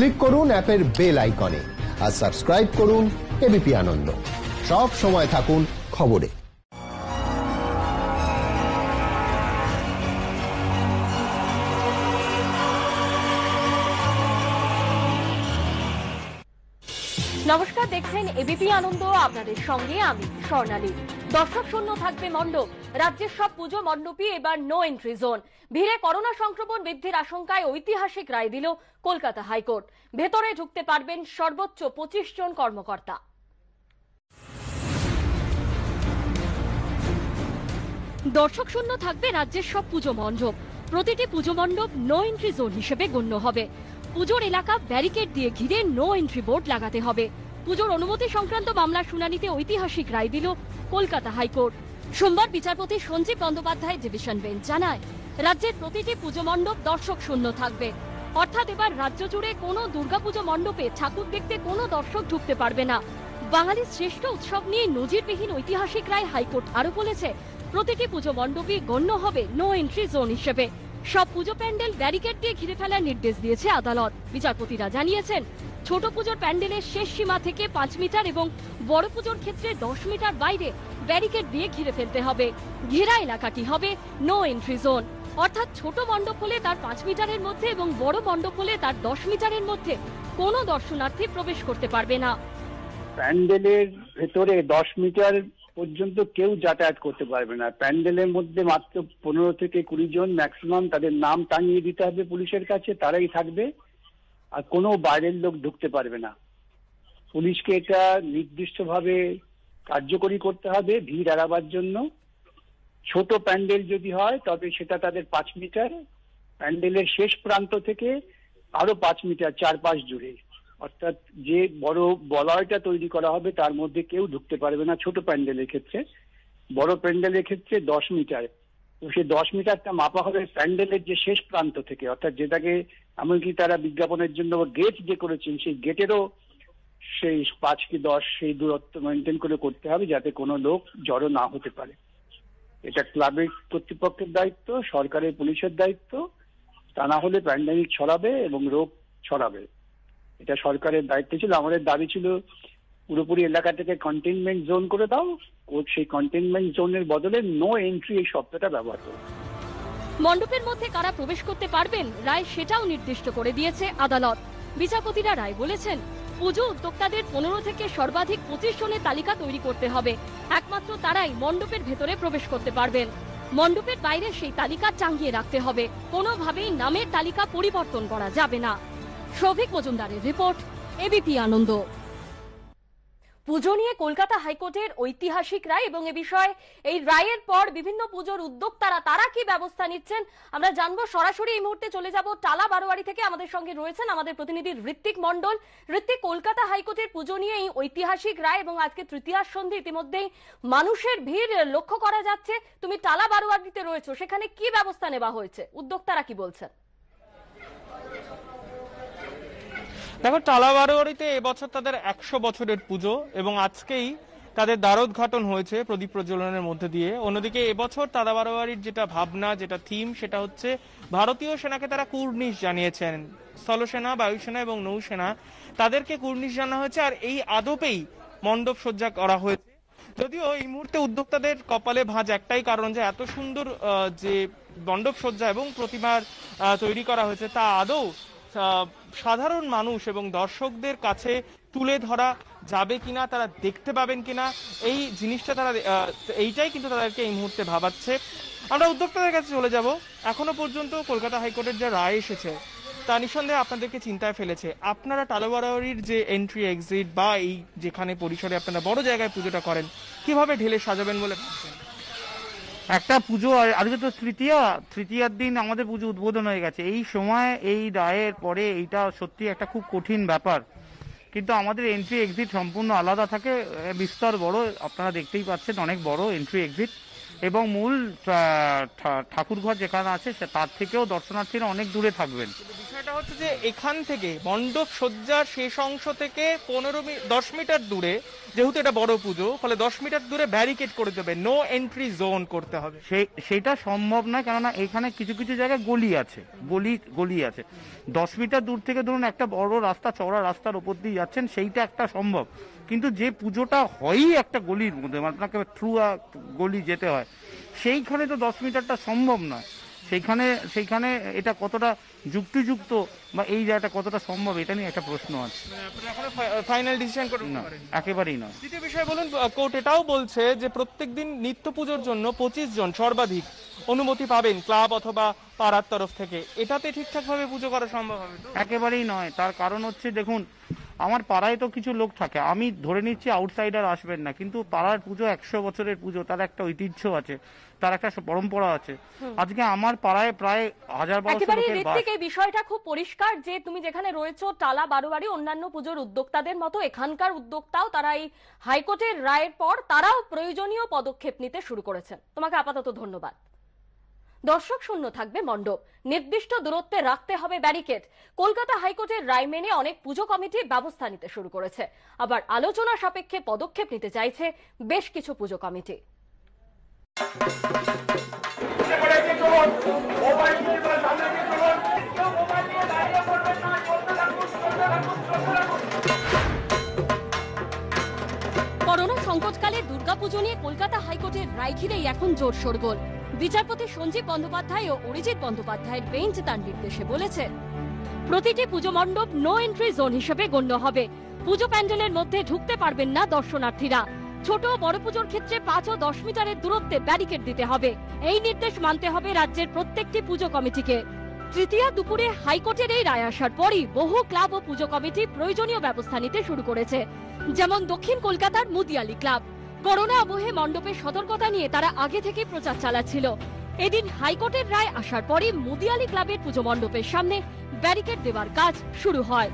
Click করুন অ্যাপের bell আইকনে আর সাবস্ক্রাইব করুন এবিপি আনন্দ। সব সময় থাকুন খবরে। নমস্কার, দেখছেন এবিপি আনন্দ, আপনাদের সঙ্গে আমি স্বর্ণালী। দর্শক শূন্য থাকবে মণ্ডপ। রাজ্যের সব পুজো মণ্ডপই এবার নো এন্ট্রি জোন। ভিড়ে করোনা সংক্রমণ বৃদ্ধির আশঙ্কায় ঐতিহাসিক রায় দিল কলকাতা হাইকোর্ট। ভেতরে ঢুকতে পারবেন সর্বোচ্চ 25 জন কর্মকর্তা। দর্শক শূন্য থাকবে রাজ্যের সব পুজো মণ্ডপ। প্রতিটি পুজো মণ্ডপ নো এন্ট্রি জোন হিসেবে গণ্য হবে। পুজোর এলাকা ব্যারিকেড দিয়ে ঘিরে নো এন্ট্রি বোর্ড লাগাতে হবে। পুজোর অনুমতি সংক্রান্ত মামলার শুনানিতে ঐতিহাসিক রায় দিল কলকাতা হাইকোর্ট। সোমবার বিচারপতি সঞ্জীব বন্দ্যোপাধ্যায় ডিভিশন বেঞ্চ জানায়, রাজ্যের প্রতিটি পুজো মণ্ডপ দর্শক শূন্য থাকবে। অর্থাৎ এবার রাজ্য জুড়ে কোনো দুর্গাপুজো মণ্ডপে ঠাকুর দেখতে কোনো দর্শক ঢুকতে পারবে না। বাঙালির শ্রেষ্ঠ উৎসব নিয়ে নজিরবিহীন ঐতিহাসিক রায় হাইকোর্ট আরো বলেছে, প্রতিটি পুজো মণ্ডপই গণ্য হবে নো এন্ট্রি জোন হিসেবে। সব পুজো প্যান্ডেল ব্যারিকেড দিয়ে ঘিরে ফেলার নির্দেশ দিয়েছে আদালত। বিচারপতিরা জানিয়েছেন, ছোট পুজোর প্যান্ডেলের শেষ সীমা থেকে 5 মিটার এবং বড় পুজোর ক্ষেত্রে 10 মিটার বাইরে ব্যারিকেড দিয়ে ঘিরে ফেলতে হবে। ঘেরা এলাকাটি হবে নো এন্ট্রি জোন। অর্থাৎ ছোট মণ্ডপ হলে তার 5 মিটারের মধ্যে এবং বড় মণ্ডপ হলে তার 10 মিটারের মধ্যে কোনো দর্শনার্থী প্রবেশ করতে পারবে না। প্যান্ডেলের ভেতরে 10 মিটার পর্যন্ত কেউ যাতায়াত করতে পারবে না। প্যান্ডেলের মধ্যে মাত্র 15 থেকে 20 জন ম্যাক্সিমাম, তাদের নাম টাঙিয়ে দিতে হবে পুলিশের কাছে, তারাই থাকবে। আর কোনো বাইরের লোক ঢুকতে পারবে না। পুলিশকে এটা নির্দিষ্টভাবে কার্যকরী করতে হবে ভিড় এড়াবার জন্য। ছোট প্যান্ডেল যদি হয় তবে সেটা তাদের 5 মিটার, প্যান্ডেলের শেষ প্রান্ত থেকে আরো 5 মিটার চারপাশ জুড়ে। অর্থাৎ যে বড় বলয়টা তৈরি করা হবে তার মধ্যে কেউ ঢুকতে পারবে না ছোট প্যান্ডেলের ক্ষেত্রে। বড় প্যান্ডেলের ক্ষেত্রে 10 মিটার। তো সেই 10 মিটারটা মাপা হবে প্যান্ডেলের যে শেষ প্রান্ত থেকে, অর্থাৎ যেটাকে এমনকি তারা বিজ্ঞাপনের জন্য গেট যে করেছেন সেই গেটেরও সেই 5 কি 10 সেই দূরত্ব মেনটেন করে করতে হবে, যাতে কোনো লোক জড়ো না হতে পারে। এটা ক্লাবের কর্তৃপক্ষের দায়িত্ব, সরকারের পুলিশের দায়িত্ব। তা না হলে প্যান্ডেমিক ছড়াবে এবং রোগ ছড়াবে। এটা সরকারের দায়িত্ব ছিল। আমাদের দাবি ছিল পুরোপুরি এলাকাটাকে কন্টেইনমেন্ট জোন করে দাও। সেই কন্টেইনমেন্ট জোনের বদলে নো এন্ট্রি এই শব্দটা ব্যবহার করো। মণ্ডপের মধ্যে কারা প্রবেশ করতে পারবেন রায় সেটাও নির্দিষ্ট করে দিয়েছে আদালত। বিচারপতিরা রায় বলেছেন, পুজো উদ্যোক্তাদের 15 থেকে সর্বাধিক 25 জনের তালিকা তৈরি করতে হবে। একমাত্র তারাই মণ্ডপের ভেতরে প্রবেশ করতে পারবেন। মণ্ডপের বাইরে সেই তালিকা টাঙিয়ে রাখতে হবে। কোনোভাবেই নামের তালিকা পরিবর্তন করা যাবে না। সৌভিক মজুমদারের রিপোর্ট, এবিপি আনন্দ। পুজো নিয়ে কলকাতা হাইকোর্টের ঐতিহাসিক রায় এবং এ বিষয়ে এই রায়ের পর বিভিন্ন পুজোর উদ্যোক্তারা তারা কি ব্যবস্থা নিচ্ছেন আমরা জানবো। সরাসরি এই মুহূর্তে চলে যাব টালা বারোয়ারি থেকে। আমাদের সঙ্গে রয়েছেন আমাদের প্রতিনিধি ঋত্বিক মন্ডল। ঋত্বিক, কলকাতা হাইকোর্টের পুজো নিয়ে এই ঐতিহাসিক রায় এবং আজকে তৃতীয়ার সন্ধি, ইতিমধ্যেই মানুষের ভিড় লক্ষ্য করা যাচ্ছে। তুমি টালা বারোয়ারিতে রয়েছো, সেখানে কি ব্যবস্থা নেওয়া হয়েছে, উদ্যোক্তারা কি বলছেন? দেখো, টালা বারোয়ারিতে এবছর তাদের 100 বছরের পুজো এবং আজকেই তাদের দ্বারোদ্ঘাটন হয়েছে প্রদীপ প্রজ্বলনের মধ্যে দিয়ে। অন্যদিকে এবছর টালা বারোয়ারির যেটা ভাবনা, যেটা থিম, সেটা হচ্ছে ভারতীয় সেনাকে তারা কুর্নিশ জানিয়েছেন। স্থলসেনা, বায়ুসেনা এবং নৌসেনা তাদেরকে কুর্নিশ জানা হয়েছে। আর এই আদপেই মণ্ডপ সজ্জা করা হয়েছে। যদিও এই মুহূর্তে উদ্যোক্তাদের কপালে ভাঁজ একটাই কারণ, যে এত সুন্দর যে মণ্ডপ সজ্জা এবং প্রতিমার তৈরি করা হয়েছে তা আদৌ সাধারণ মানুষ এবং দর্শকদের কাছে তুলে ধরা যাবে কিনা, তারা দেখতে পাবেন কিনা, এই জিনিসটা তারা এইটাই কিন্তু তাদেরকে এই মুহূর্তে ভাবাচ্ছে। আমরা উদ্যোক্তাদের কাছে চলে যাব। এখনো পর্যন্ত কলকাতা হাইকোর্টের যে রায় এসেছে তা নিঃসন্দেহে আপনাদেরকে চিন্তায় ফেলেছে। আপনারা টালা বারোয়ারির যে এন্ট্রি এক্সিট বা এই যেখানে পরিসরে আপনারা বড় জায়গায় পুজোটা করেন, কিভাবে ঢেলে সাজাবেন বলে ভাবছেন? একটা পুজো, আজকে তো তৃতীয়ার দিন আমাদের পুজো উদ্বোধন হয়ে গেছে। এই সময় এই রায়ের পরে এইটা সত্যি একটা খুব কঠিন ব্যাপার। কিন্তু আমাদের এন্ট্রি এক্সিট সম্পূর্ণ আলাদা থাকে, বিস্তর বড়, আপনারা দেখতেই পাচ্ছেন, অনেক বড় এন্ট্রি এক্সিট। এবং মূল ঠাকুরঘর যেখানে আছে তার থেকেও দর্শনার্থীরা অনেক দূরে থাকবেন। সেটা হচ্ছে যে এখান থেকে মণ্ডপ সজ্জার শেষ অংশ থেকে 10 মিটার দূরে, যেহেতু এটা বড় পুজো, ফলে 10 মিটার দূরে ব্যারিকেড করে দেবে, নো এন্ট্রি জোন করতে হবে। সেটা সম্ভব নয়, কেননা এখানে কিছু কিছু জায়গায় গলি আছে, গলি আছে। 10 মিটার দূর থেকে ধরুন একটা বড় রাস্তা, চওড়া রাস্তার উপর দিয়ে যাচ্ছেন, সেইটা একটা সম্ভব। কিন্তু যে পুজোটা হয়ই একটা গলির মধ্যে, মানে আপনাকে থ্রু গলি যেতে হয়, সেইখানে তো 10 মিটারটা সম্ভব নয়। সেইখানে এটা কতটা যুক্তিযুক্ত বা এই জায়গাটা কতটা সম্ভব, এটা নিয়ে একটা প্রশ্ন আছে। ফাইনাল ডিসিশন করতে না, পারেন? একেবারেই নয়। দ্বিতীয় বিষয় বলুন, কোর্ট এটাও বলছে যে প্রত্যেকদিন নিত্য পুজোর জন্য 25 জন সর্বাধিক অনুমতি পাবেন ক্লাব অথবা পাড়ার তরফ থেকে। এটাতে ঠিকঠাক ভাবে পুজো করা সম্ভব হবে তো? একেবারেই নয়। তার কারণ হচ্ছে, দেখুন, আমার পাড়ায় তো কিছু লোক থাকে, আমি ধরে নিচ্ছি আউটসাইডার আসবেন না, কিন্তু পাড়ার পুজো 100 বছরের পুজো, তার একটা ঐতিহ্য আছে, তার একটা পরম্পরা আছে। আজকে আমার পাড়ায় প্রায় 1000-1200 লোকের বাস। এই বিষয়টা খুব পরিষ্কার যে তুমি যেখানে রয়েছো টালা বারোয়ারি, অন্যান্য পুজোর উদ্যোক্তাদের মতো এখানকার উদ্যোক্তাও তারা এই হাইকোর্টের রায়ের পর তারাও প্রয়োজনীয় পদক্ষেপ নিতে শুরু করেছেন। তোমাকে আপাতত ধন্যবাদ। দর্শক শূন্য থাকবে মণ্ডপ, নির্দিষ্ট দূরত্বে রাখতে হবে ব্যারিকেড। কলকাতা হাইকোর্টের রায় মেনে অনেক পুজো কমিটি ব্যবস্থা নিতে শুরু করেছে, আবার আলোচনা সাপেক্ষে পদক্ষেপ নিতে চাইছে বেশ কিছু পুজো কমিটি। করোনা সংকটকালে দুর্গাপুজো নিয়ে কলকাতা হাইকোর্টের রায় ঘিরেই এখন জোর শোরগোল। বিচারপতি সঞ্জীব বন্দ্যোপাধ্যায় ও অরিজিৎ বন্দ্যোপাধ্যায়ের বেঞ্চ তার নির্দেশে বলেছে, প্রতিটি পুজো মণ্ডপ নো এন্ট্রি জোন হিসেবে গণ্য হবে। পুজো প্যান্ডেলের মধ্যে ঢুকতে পারবেন না দর্শনার্থীরা। ছোট ও বড় পুজোর ক্ষেত্রে 5 ও 10 মিটারের দূরত্বে ব্যারিকেড দিতে হবে। এই নির্দেশ মানতে হবে রাজ্যের প্রত্যেকটি পুজো কমিটিকে। তৃতীয়া দুপুরে হাইকোর্টের এই রায় আসার পরই বহু ক্লাব ও পুজো কমিটি প্রয়োজনীয় ব্যবস্থা নিতে শুরু করেছে, যেমন দক্ষিণ কলকাতার মুদিয়ালি ক্লাব। করোনা আবহে মণ্ডপের সতর্কতা নিয়ে তারা আগে থেকে প্রচার চালাচ্ছিল। এদিন হাইকোর্টের রায় আসার পরই মুদিয়ালি ক্লাবের পুজো মণ্ডপের সামনে ব্যারিকেড দেওয়ার কাজ শুরু হয়।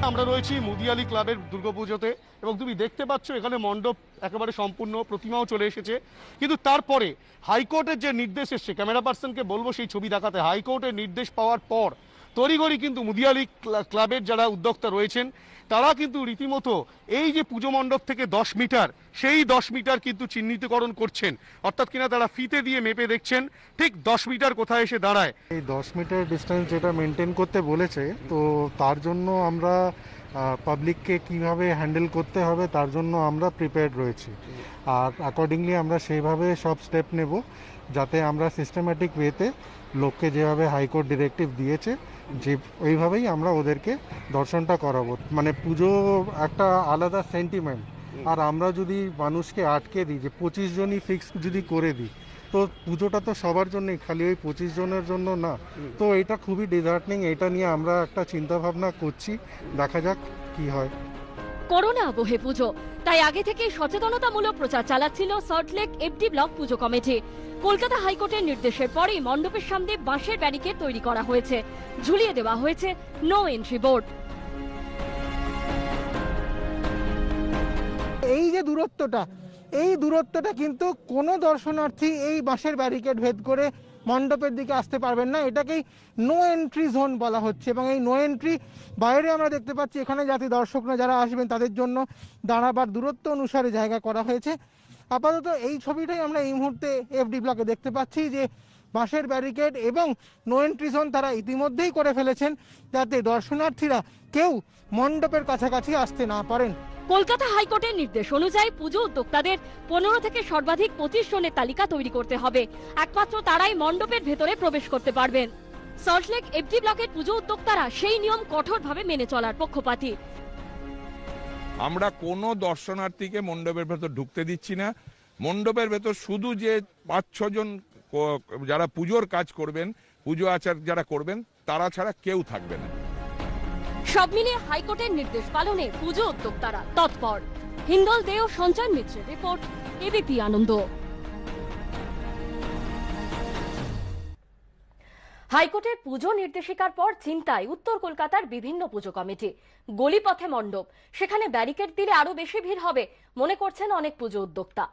আমরা রয়েছি মুদিয়ালি ক্লাবের দুর্গাপুজোতে এবং তুমি দেখতে পাচ্ছ এখানে মণ্ডপ একেবারে সম্পূর্ণ, প্রতিমাও চলে এসেছে। কিন্তু তারপরে হাইকোর্টের যে নির্দেশ এসছে, ক্যামেরা পার্সনকে বলবো সেই ছবি দেখাতে, হাইকোর্টের নির্দেশ পাওয়ার পর তড়িঘড়ি কিন্তু মুদিয়ালি ক্লাবের যারা উদ্যোক্তা রয়েছেন তারা কিন্তু রীতিমতো এই যে পুজো মণ্ডপ থেকে 10 মিটার, সেই 10 মিটার কিন্তু চিহ্নিতকরণ করছেন, অর্থাৎ কিনা তারা ফিতে দিয়ে মেপে দেখছেন ঠিক 10 মিটার কোথায় এসে দাঁড়ায়। এই 10 মিটার ডিস্টেন্স যেটা মেনটেন করতে বলেছে, তো তার জন্য আমরা পাবলিককে কিভাবে হ্যান্ডেল করতে হবে তার জন্য আমরা প্রিপেয়ার্ড রয়েছি। আর অ্যাকর্ডিংলি আমরা সেইভাবে সব স্টেপ নেব যাতে আমরা সিস্টেম্যাটিক ওয়েতে লোককে যেভাবে হাইকোর্ট ডিরেক্টিভ দিয়েছে যে ওইভাবেই আমরা ওদেরকে দর্শনটা করাবো। মানে পুজো একটা আলাদা সেন্টিমেন্ট, আর আমরা যদি মানুষকে আটকে দিই যে 25 জনই ফিক্স যদি করে দিই, তো পুজোটা তো সবার জন্যই, খালি ওই 25 জনের জন্য না। তো এটা খুবই ডিসহার্টনিং। এটা নিয়ে আমরা একটা চিন্তা ভাবনা করছি, দেখা যাক কি হয়। করোনা আবহে পুজো, তাই আগে থেকেই সচেতনতামূলক প্রচার চালাচ্ছিল সল্টলেক এফডি ব্লক পুজো কমিটি। কলকাতা হাইকোর্টের নির্দেশের পরেই মণ্ডপের সামনে বাঁশের ব্যারিকেড তৈরি করা হয়েছে, ঝুলিয়ে দেওয়া হয়েছে নো এন্ট্রি বোর্ড। এই যে দূরত্বটা কিন্তু কোনো দর্শনার্থী এই বাঁশের ব্যারিকেড ভেদ করে মণ্ডপের দিকে আসতে পারবেন না। এটাকেই নো এন্ট্রি জোন বলা হচ্ছে, এবং এই নো এন্ট্রি বাইরে আমরা দেখতে পাচ্ছি এখানে যাতে দর্শকরা যারা আসবেন তাদের জন্য দাঁড়াবার দূরত্ব অনুসারে জায়গা করা হয়েছে। আপাতত এই ছবিটাই আমরা এই মুহূর্তে এফডি ব্লকে দেখতে পাচ্ছি যে বাঁশের ব্যারিকেড এবং নো এন্ট্রি জোন তারা ইতিমধ্যেই করে ফেলেছেন যাতে দর্শনার্থীরা কেউ মণ্ডপের কাছাকাছি আসতে না পারেন। কলকাতা হাইকোর্টের নির্দেশ অনুযায়ী পুজো উদ্যোক্তাদের 15 থেকে সর্বাধিক 25 জনের তালিকা তৈরি করতে হবে। একমাত্র তারাই মণ্ডপের ভেতরে প্রবেশ করতে পারবেন। সল্টলেক এফডি ব্লকের পুজো উদ্যোক্তারা সেই নিয়ম কঠোরভাবে মেনে চলার পক্ষপাতী। আমরা কোনো দর্শনার্থীকে মণ্ডপের ভেতর ঢুকতে দিচ্ছি না। মণ্ডপের ভেতর শুধু যে 5-6 জন যারা পুজোর কাজ করবেন, পুজো আচার যারা করবেন, তারা ছাড়া কেউ থাকবে না। সব মিলিয়ে হাইকোর্টের নির্দেশ পালনে পুজো উদ্যোক্তারা তৎপর। হিন্দল দে ও সঞ্চয় মিত্রের রিপোর্ট, এবিপি আনন্দ। হাইকোর্টের পুজো নির্দেশিকার পর চিন্তায় উত্তর কলকাতার বিভিন্ন পুজো কমিটি। গলিপথে মণ্ডপ, সেখানে ব্যারিকেড দিলে আরো বেশি ভিড় হবে মনে করছেন অনেক পুজো উদ্যোক্তা।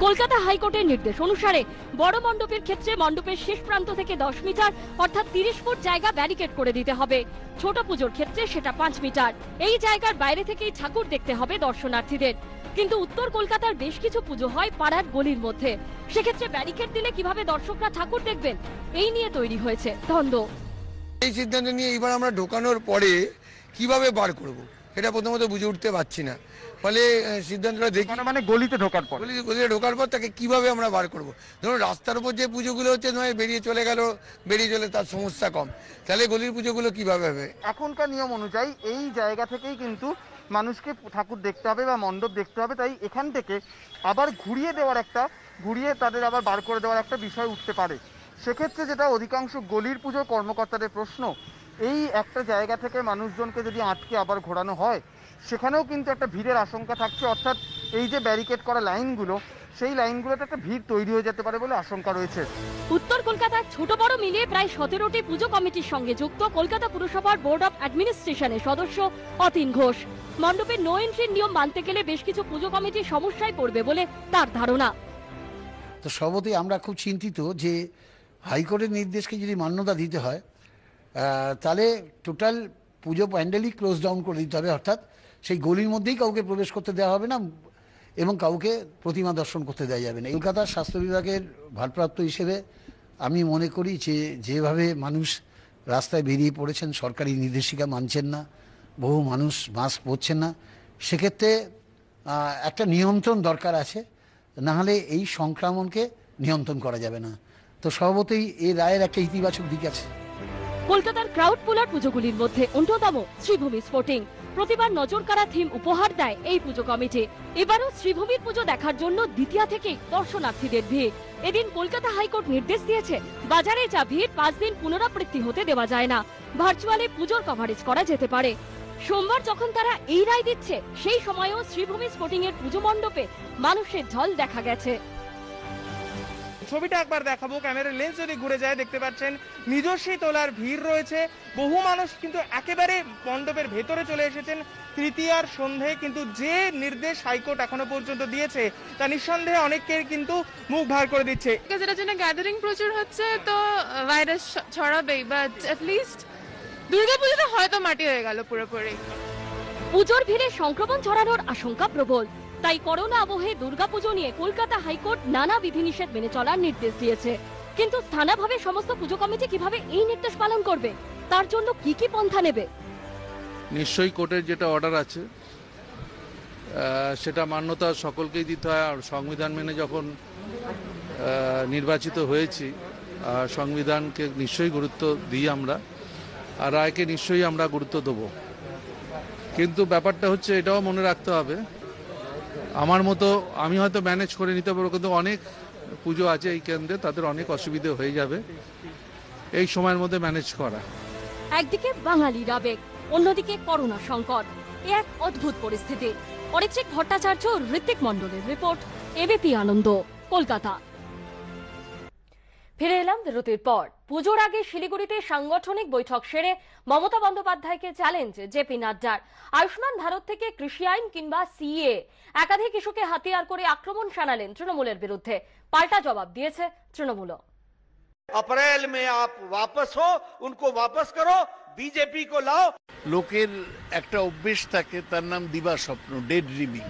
কলকাতা হাইকোর্টের নির্দেশ অনুসারে বড় মণ্ডপের ক্ষেত্রে মণ্ডপের শেষ প্রান্ত থেকে 10 মিটার অর্থাৎ 30 ফুট জায়গা ব্যারিকেড করে দিতে হবে। ছোট পুজোর ক্ষেত্রে সেটা 5 মিটার। এই জায়গার বাইরে থেকেই ঠাকুর দেখতে হবে দর্শনার্থীদের। কিন্তু উত্তর কলকাতার বেশ কিছু পুজো হয় পাড়ার গলির মধ্যে, সেক্ষেত্রে ব্যারিকেড দিলে কিভাবে দর্শকরা ঠাকুর দেখবেন, এই নিয়ে তৈরি হয়েছে দ্বন্দ্ব। এই সিদ্ধান্ত নিয়ে এবার আমরা ঢোকানোর পরে কিভাবে বার করব এটা প্রথমত বুঝে উঠতে পারছি না। ফলে সিদ্ধান্তটা দেখি মানে গলিতে ঢোকার পর গলিতে ঢোকার পর তাকে কিভাবে আমরা বার করব। ধরুন রাস্তার উপর যে পুজোগুলো হচ্ছে নয় বেরিয়ে চলে গেল, বেরিয়ে চলে তার সমস্যা কম, তাহলে গলির পুজোগুলো কিভাবে হবে? এখনকার নিয়ম অনুযায়ী এই জায়গা থেকেই কিন্তু মানুষকে ঠাকুর দেখতে হবে বা মণ্ডপ দেখতে হবে, তাই এখান থেকে আবার ঘুরিয়ে তাদের আবার বার করে দেওয়ার একটা বিষয় উঠতে পারে। সেক্ষেত্রে যেটা অধিকাংশ গলির পুজোর কর্মকর্তাদের প্রশ্ন, এই একটা জায়গা থেকে মানুষজনকে যদি আটকে আবার ঘোরানো হয় সেখানেও কিন্তু একটা ভিড়ের আশঙ্কা থাকছে, অর্থাৎ এই যে ব্যারিকেড করা লাইনগুলো সেই লাইনগুলোতে একটা ভিড় তৈরি হয়ে যেতে পারে বলে আশঙ্কা রয়েছে। উত্তর কলকাতার ছোট বড় মিলিয়ে প্রায় 17টি পুজো কমিটির সঙ্গে যুক্ত কলকাতা পুরসভার বোর্ড অব অ্যাডমিনিস্ট্রেশনের সদস্য অতীন ঘোষ। মণ্ডপের নো এন্ট্রির নিয়ম মানতে গেলে বেশ কিছু পুজো কমিটির সমস্যায় পড়বে বলে তার ধারণা। তো সর্বতই আমরা খুব চিন্তিত যে হাইকোর্টের নির্দেশকে যদি মান্যতা দিতে হয় তাহলে টোটাল পুজো প্যান্ডেলই ক্লোজ ডাউন করে দিতে হবে, অর্থাৎ সেই গলির মধ্যেই কাউকে প্রবেশ করতে দেওয়া হবে না এবং কাউকে প্রতিমা দর্শন করতে দেওয়া যাবে না। কলকাতার স্বাস্থ্য বিভাগের ভারপ্রাপ্ত হিসেবে আমি মনে করি যে যেভাবে মানুষ রাস্তায় বেরিয়ে পড়েছেন, সরকারি নির্দেশিকা মানছেন না, বহু মানুষ মাস্ক পরছেন না, সেক্ষেত্রে একটা নিয়ন্ত্রণ দরকার আছে, নাহলে এই সংক্রমণকে নিয়ন্ত্রণ করা যাবে না। তো স্বভাবতই এই রায়ের একটা ইতিবাচক দিক আছে। কলকাতার ক্রাউড পুলার পুজোগুলির মধ্যে অন্যতম শ্রীভূমি স্পোর্টিং। প্রতিবার নজর কাড়া থিম উপহার দেয় এই পুজো কমিটি। এবারও শ্রীভূমির পুজো দেখার জন্য দ্বিতীয়া থেকেই দর্শনার্থীদের ভিড়। এদিন কলকাতা হাইকোর্ট নির্দেশ দিয়েছে বাজারে যা ভিড় 5 দিন পুনরাবৃত্তি হতে দেওয়া যায় না, ভার্চুয়ালি পুজোর কভারেজ করা যেতে পারে। সোমবার যখন তারা এই রায় দিচ্ছে সেই সময়ও শ্রীভূমি স্পোর্টিং এর পুজো মণ্ডপে মানুষের ঝল দেখা গেছে। ছবিটা একবার দেখাবো, ক্যামেরার লেন্স যদি ঘুরে যায় দেখতে পাচ্ছেন নিজস্বী তোলার ভিড় রয়েছে। বহু মানুষ কিন্তু একেবারে মণ্ডপের ভেতরে চলে এসেছেন তৃতীয়ার সন্ধে, কিন্তু যে নির্দেশ হাইকোর্ট এখনো পর্যন্ত দিয়েছে তা নিঃসন্দেহে অনেকের কিন্তু মুখ ভার করে দিচ্ছে। যেটার জন্য গ্যাদারিং প্রচুর হচ্ছে তো ভাইরাস ছড়াবেই, বাট অ্যাটলিস্ট দুর্গাপুজোতে হয়তো মাটি হয়ে গেল পুরোপুরি। পুজোর ভিড়ে সংক্রমণ ছড়ানোর আশঙ্কা প্রবল, তাই করোনা আবহে দুর্গাপুজো নিয়ে কলকাতা হাইকোর্ট নানা বিধিনিষেধ মেনে চলার নির্দেশ দিয়েছে। কিন্তু স্থানীয়ভাবে সমস্ত পুজো কমিটি কিভাবে এই নির্দেশ পালন করবে, তার জন্য কি কি পন্থা নেবে? নিশ্চয়ই কোর্টের যেটা অর্ডার আছে সেটা মান্যতা সকলকেই দিতে হয়। আর সংবিধান মেনে যখন নির্বাচিত হয়েছি, সংবিধানকে নিশ্চয়ই গুরুত্ব দিই আমরা, আর রায়কে নিশ্চয়ই আমরা গুরুত্ব দেবো। কিন্তু ব্যাপারটা হচ্ছে এটাও মনে রাখতে হবে, আমার মতো আমি হয়তো ম্যানেজ করে নিতে পারবো, কিন্তু অনেক পুজো আছে এই কেন্দ্রে, তাদের অনেক অসুবিধে হয়ে যাবে এই সময়ের মধ্যে ম্যানেজ করা। একদিকে বাঙালির আবেগ, অন্যদিকে করোনা সংকট, এক অদ্ভুত পরিস্থিতি। অরিত্রিক ভট্টাচার্য, ঋত্বিক মণ্ডলের রিপোর্ট, এবিপি আনন্দ, কলকাতা। ফিরে এলাম বিরতির পর। পুজোর আগে শিলিগুড়িতে সাংগঠনিক বৈঠক সেরে মমতা বন্দ্যোপাধ্যায়কে চ্যালেঞ্জ জেপি নাড্ডার। আয়ুষ্মান ভারত থেকে কৃষি আইন কিংবা সিএ, একাধিক ইস্যুকে হাতিয়ার করে আক্রমণ শানালেন তৃণমূলের বিরুদ্ধে। পাল্টা জবাব দিয়েছে তৃণমূল। अप्रैल में आप वापस हो, उनको वापस करो, बीजेपी को लाओ। লোকের একটা অভ্যেস থাকে, তার নাম দিবা স্বপ্ন, ডে ড্রিমিং।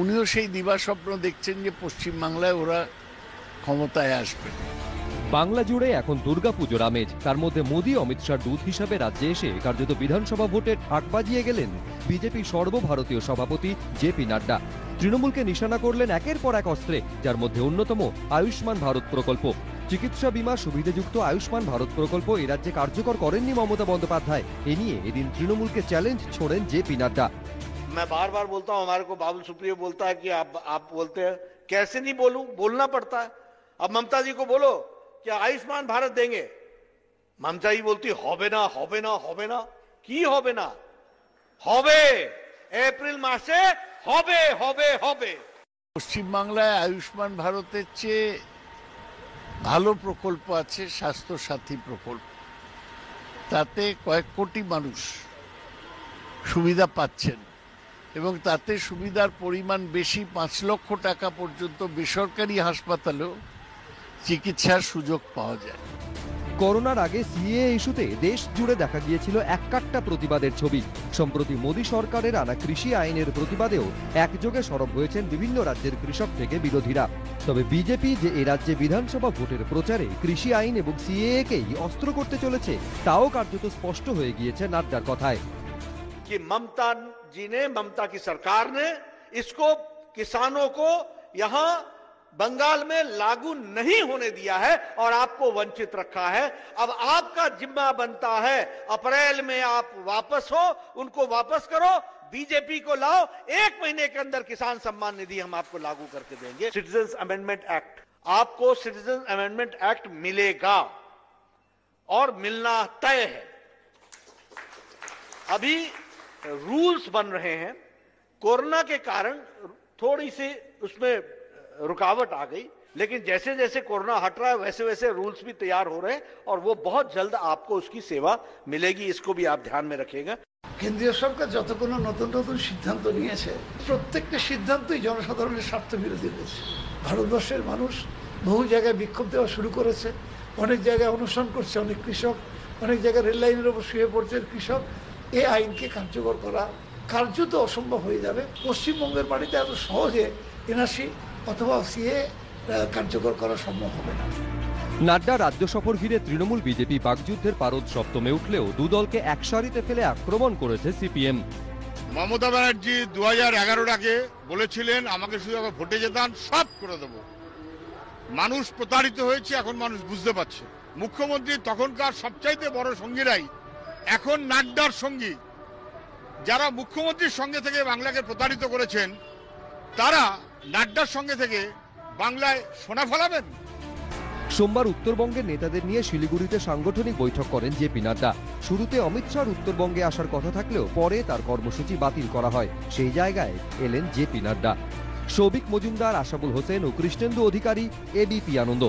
উনিও সেই দিবা স্বপ্ন দেখছেন যে পশ্চিমবাংলায় ওরা ক্ষমতায় আসবে। বাংলা জুড়ে এখন দুর্গাপুজোর আমেজ, তার মধ্যে মোদী অমিত শাহ দূত হিসাবে রাজ্যে এসে কার্যত বিধানসভা ভোটে ঠাক বাজিয়ে গেলেন বিজেপি সর্বভারতীয় সভাপতি জেপি নাড্ডা। তৃণমূলকে নিশানা করলেন একের পর এক অস্ত্রে, যার মধ্যে অন্যতম আয়ুষ্মান ভারত প্রকল্প। চিকিৎসা বীমা সুবিধাযুক্ত আয়ুষ্মান ভারত প্রকল্প এ রাজ্যে কার্যকর করেননি মমতা বন্দ্যোপাধ্যায়। এ নিয়ে এদিন তৃণমূলকে চ্যালেঞ্জ ছোড়েন জেপি নাড্ডা। मैं बार बार बोलता हूं, हमारे को बाबुल सुप्रियो बोलता है कि आप बोलते हैं, कैसे नहीं बोलूं, बोलना पड़ता है। अब ममता जी को बोलो कि आयुष्मान भारत देंगे, ममता जी बोलती होबे ना होबे ना होबे ना, की होबे ना होबे, एप्रिल मासे होबे होबे होबे। পশ্চিমবাংলায় আয়ুষ্মান ভারতের চেয়ে ভালো প্রকল্প আছে স্বাস্থ্য সাথী প্রকল্প, তাতে কয়েক কোটি মানুষ সুবিধা পাচ্ছেন। এবং তাতে সুবিধার পরিমাণ বেশি, 5 লক্ষ টাকা পর্যন্ত বেসরকারি হাসপাতালেও চিকিৎসার সুযোগ পাওয়া যায়। করোনার আগে সিএএ ইস্যুতে দেশ জুড়ে দেখা গিয়েছিল এককাট্টা প্রতিবাদের ছবি। সম্প্রতি মোদী সরকারের আনা কৃষি আইনের প্রতিবাদেও একযোগে সরব হয়েছেন বিভিন্ন রাজ্যের কৃষক থেকে বিরোধীরা। তবে বিজেপি যে এ রাজ্যে বিধানসভা ভোটের প্রচারে কৃষি আইন এবং সিএএকেই অস্ত্র করতে চলেছে তাও কার্যত স্পষ্ট হয়ে গিয়েছে নাড্ডার কথায়। कि ममता की सरकार ने इसको किसानों को यहां बंगाल में लागू नहीं होने दिया है और आपको वंचित रखा है। अब आपका जिम्मा बनता है, अप्रैल में आप वापस हो, उनको वापस करो, बीजेपी को लाओ, 1 महीने के अंदर किसान सम्मान निधि हम आपको लागू करके देंगे। सिटीजन्स अमेंडमेंट एक्ट, आपको सिटीजन्स अमेंडमेंट एक्ट मिलेगा और मिलना तय है। अभी रूल्स बन रहे हैं, कोरोना के कारण थोड़ी सी उसमें रुकावट आ गई, लेकिन जैसे जैसे कोरोना हट रहा है वैसे वैसे रूल्स भी तैयार हो रहे हैं और वो बहुत जल्द आपको उसकी सेवा मिलेगी, इसको भी आप ध्यान में रखिएगा। কেন্দ্রীয় সরকার যতগুলো নতুন নতুন সিদ্ধান্ত নিয়েছে প্রত্যেকটা সিদ্ধান্তই জনসাধারণের স্বার্থ বিরোধী হয়েছে। ভারতবর্ষের মানুষ বহু জায়গায় বিক্ষোভ দেওয়া শুরু করেছে, অনেক জায়গায় অনশন করছে অনেক কৃষক, অনেক জায়গায় রেল লাইনের ওপর শুয়ে পড়ছে কৃষক। এই আইনকে কার্যকর করা কার্যত অসম্ভব হয়ে যাবে। পশ্চিমবঙ্গের বাড়িতে এত সহজে এনআরসি অথবা সিএ কার্যকর করা সম্ভব হবে না। নাড্ডা রাজ্য সফর ঘিরে তৃণমূল বিজেপি বাকযুদ্ধের পারদ সপ্তমে উঠলেও দুদলকে একসারিতে ফেলে আক্রমণ করেছে সিপিএম। মমতা ব্যানার্জি 2011 আগে বলেছিলেন আমাকে শুধু ভোটে যেতাম সব করে দেব। মানুষ প্রতারিত হয়েছে, এখন মানুষ বুঝতে পারছে। মুখ্যমন্ত্রী তখনকার সবচাইতে বড় সঙ্গীরাই এখন নাড্ডার সঙ্গী। যারা মুখ্যমন্ত্রীর সঙ্গে থেকে বাংলাকে প্রতারিত করেছেন তারা নাড্ডার সঙ্গে থেকে বাংলায় সোনা ফলাবেন। সোমবার উত্তরবঙ্গের নেতাদের নিয়ে শিলিগুড়িতে সাংগঠনিক বৈঠক করেন জেপি নাড্ডা। শুরুতে অমিত শাহর উত্তরবঙ্গে আসার কথা থাকলেও পরে তার কর্মসূচি বাতিল করা হয়। সেই জায়গায় এলেন জেপি নাড্ডা। সৌভিক মজুমদার, আশাবুল হোসেন ও কৃষ্ণেন্দু অধিকারী, এবিপি আনন্দ।